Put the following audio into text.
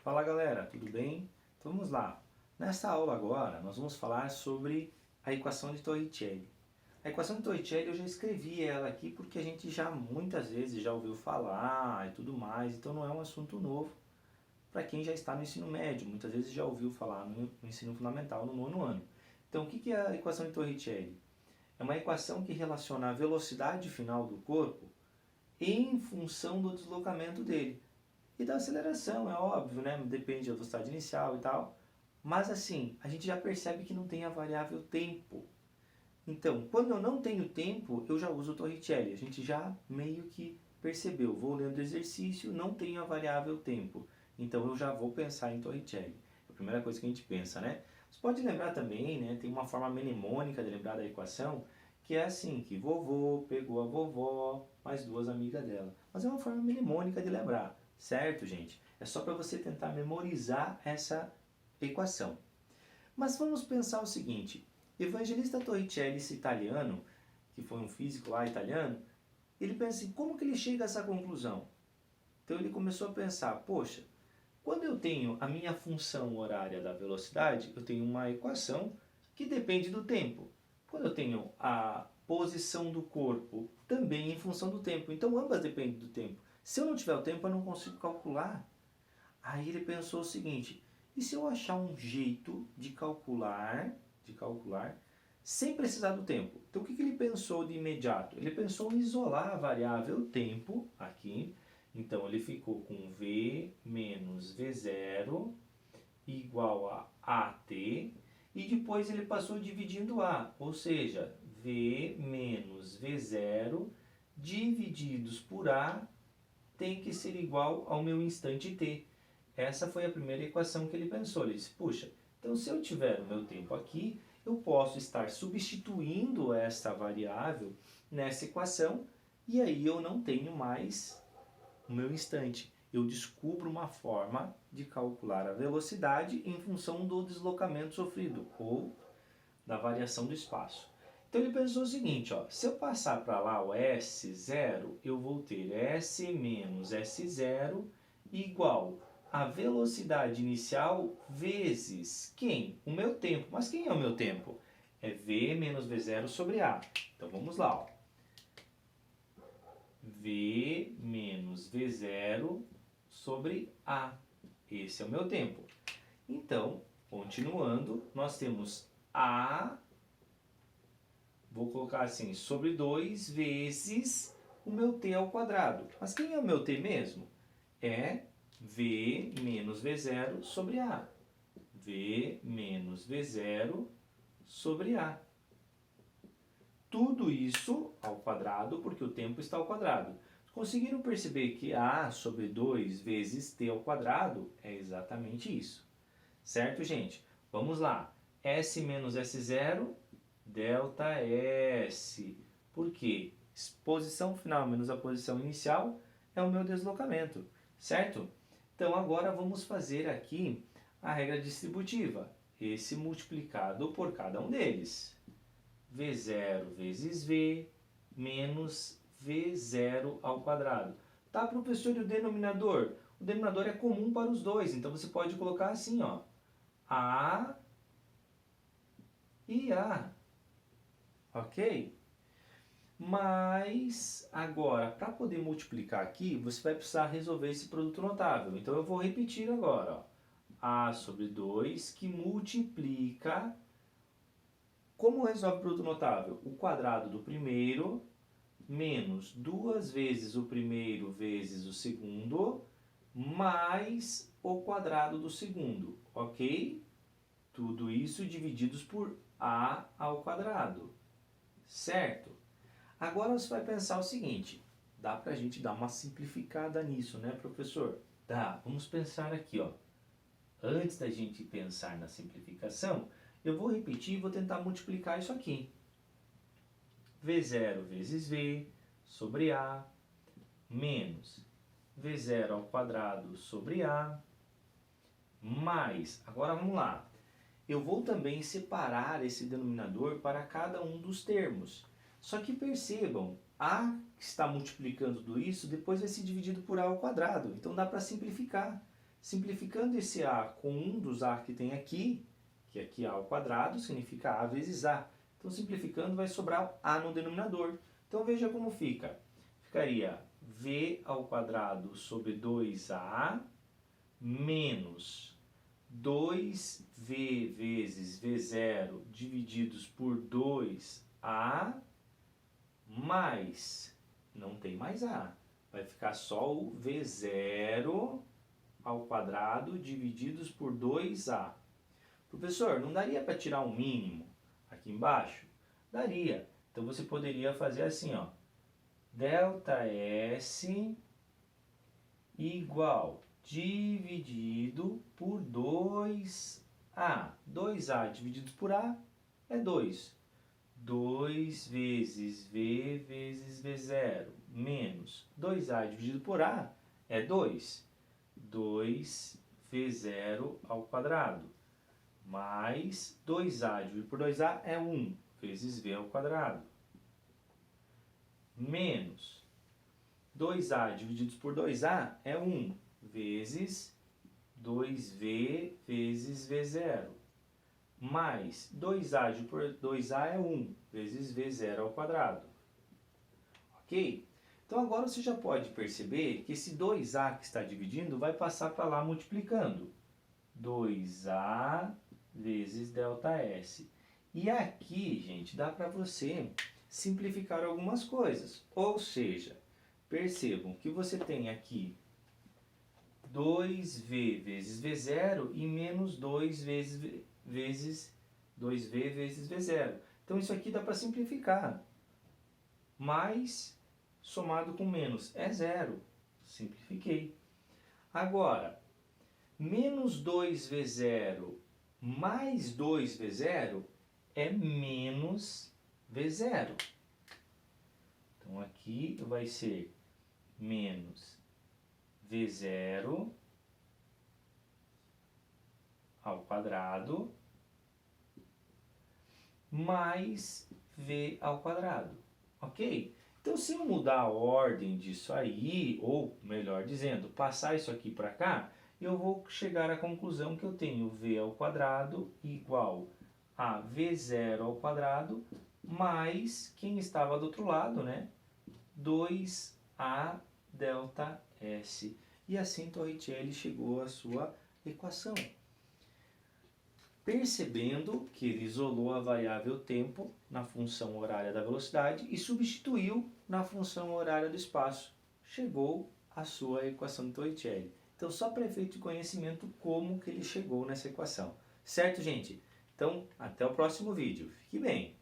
Fala galera, tudo bem? Então vamos lá. Nessa aula agora nós vamos falar sobre a equação de Torricelli. A equação de Torricelli eu já escrevi ela aqui porque a gente já muitas vezes já ouviu falar e tudo mais, então não é um assunto novo para quem já está no ensino médio, muitas vezes já ouviu falar no ensino fundamental no nono ano. Então o que é a equação de Torricelli? É uma equação que relaciona a velocidade final do corpo em função do deslocamento dele. E da aceleração, é óbvio, né? Depende da velocidade inicial e tal. Mas assim, a gente já percebe que não tem a variável tempo. Então, quando eu não tenho tempo, eu já uso o Torricelli. A gente já meio que percebeu. Vou lendo o exercício, não tenho a variável tempo. Então eu já vou pensar em Torricelli. É a primeira coisa que a gente pensa, né? Você pode lembrar também, né? Tem uma forma mnemônica de lembrar da equação, que é assim, que vovô pegou a vovó, mais duas amigas dela. Mas é uma forma mnemônica de lembrar. Certo, gente? É só para você tentar memorizar essa equação. Mas vamos pensar o seguinte. Evangelista Torricelli, esse italiano, que foi um físico lá italiano, ele pensa assim, como que ele chega a essa conclusão? Então ele começou a pensar, poxa, quando eu tenho a minha função horária da velocidade, eu tenho uma equação que depende do tempo. Quando eu tenho a posição do corpo, também em função do tempo. Então ambas dependem do tempo. Se eu não tiver o tempo, eu não consigo calcular. Aí ele pensou o seguinte, e se eu achar um jeito de calcular sem precisar do tempo? Então o que ele pensou de imediato? Ele pensou em isolar a variável tempo aqui. Então ele ficou com V menos V0 igual a AT. E depois ele passou dividindo A, ou seja, V menos V0 divididos por A tem que ser igual ao meu instante t. Essa foi a primeira equação que ele pensou. Ele disse, puxa, então se eu tiver o meu tempo aqui, eu posso estar substituindo essa variável nessa equação e aí eu não tenho mais o meu instante. Eu descubro uma forma de calcular a velocidade em função do deslocamento sofrido ou da variação do espaço. Então ele pensou o seguinte, ó, se eu passar para lá o S0, eu vou ter S menos S0 igual a velocidade inicial vezes quem? O meu tempo. Mas quem é o meu tempo? É V menos V0 sobre A. Então vamos lá. Ó. V menos V0 sobre A. Esse é o meu tempo. Então, continuando, nós temos A, vou colocar assim, sobre 2 vezes o meu t ao quadrado. Mas quem é o meu t mesmo? É V menos V0 sobre A. V menos V0 sobre A. Tudo isso ao quadrado, porque o tempo está ao quadrado. Conseguiram perceber que A sobre 2 vezes t ao quadrado é exatamente isso. Certo, gente? Vamos lá. S menos S0, delta S. Por quê? Posição final menos a posição inicial é o meu deslocamento. Certo? Então agora vamos fazer aqui a regra distributiva. Esse multiplicado por cada um deles. V0 vezes V menos V0 ao quadrado. Tá, professor, e o denominador? O denominador é comum para os dois, então você pode colocar assim, ó. A e A. Ok? Mas agora, para poder multiplicar aqui, você vai precisar resolver esse produto notável. Então eu vou repetir agora. Ó. A sobre 2 que multiplica... Como resolve o produto notável? O quadrado do primeiro menos 2 vezes o primeiro vezes o segundo mais o quadrado do segundo. Ok? Tudo isso divididos por A ao quadrado. Certo? Agora você vai pensar o seguinte. Dá pra gente dar uma simplificada nisso, né, professor? Dá. Vamos pensar aqui, ó. Antes da gente pensar na simplificação, eu vou repetir e vou tentar multiplicar isso aqui. V0 vezes V sobre A menos V0 ao quadrado sobre A mais, agora vamos lá, eu vou também separar esse denominador para cada um dos termos. Só que percebam, A que está multiplicando tudo isso, depois vai ser dividido por A ao quadrado. Então dá para simplificar, Simplificando esse A com um dos A que tem aqui, que aqui A ao quadrado significa A vezes A. Então, simplificando, vai sobrar A no denominador. Então, veja como fica. Ficaria V ao quadrado sobre 2A menos 2V vezes V0 divididos por 2A mais, não tem mais A, vai ficar só o V0 ao quadrado divididos por 2A. Professor, não daria para tirar um mínimo aqui embaixo? Daria. Então você poderia fazer assim, ó. ΔS igual dividido por 2A. 2A dividido por A é 2. 2 vezes V vezes V0 menos 2A dividido por A é 2. 2V0 ao quadrado mais 2A dividido por 2A é 1 vezes V ao quadrado menos 2A dividido por 2A é 1 vezes 2V vezes V0 mais 2A dividido por 2A é 1 vezes V0 ao quadrado. Ok? Então agora você já pode perceber que esse 2A que está dividindo vai passar para lá multiplicando. 2A vezes ΔS. E aqui, gente, dá para você simplificar algumas coisas. Ou seja, percebam que você tem aqui 2V vezes V0 e menos 2 vezes 2V vezes V0. Então isso aqui dá para simplificar. Mais somado com menos é 0. Simplifiquei. Agora, menos 2V0 mais 2V0 é menos V0. Então aqui vai ser menos V0 ao quadrado mais V ao quadrado. Ok? Então, se eu mudar a ordem disso aí, ou melhor dizendo, passar isso aqui para cá, eu vou chegar à conclusão que eu tenho V ao quadrado igual a V0 ao quadrado mais quem estava do outro lado, né? 2A ΔS. E assim Torricelli chegou à sua equação. Percebendo que ele isolou a variável tempo na função horária da velocidade e substituiu na função horária do espaço, chegou à sua equação de Torricelli. Então, só para efeito de conhecimento como que ele chegou nessa equação. Certo, gente? Então, até o próximo vídeo. Fique bem!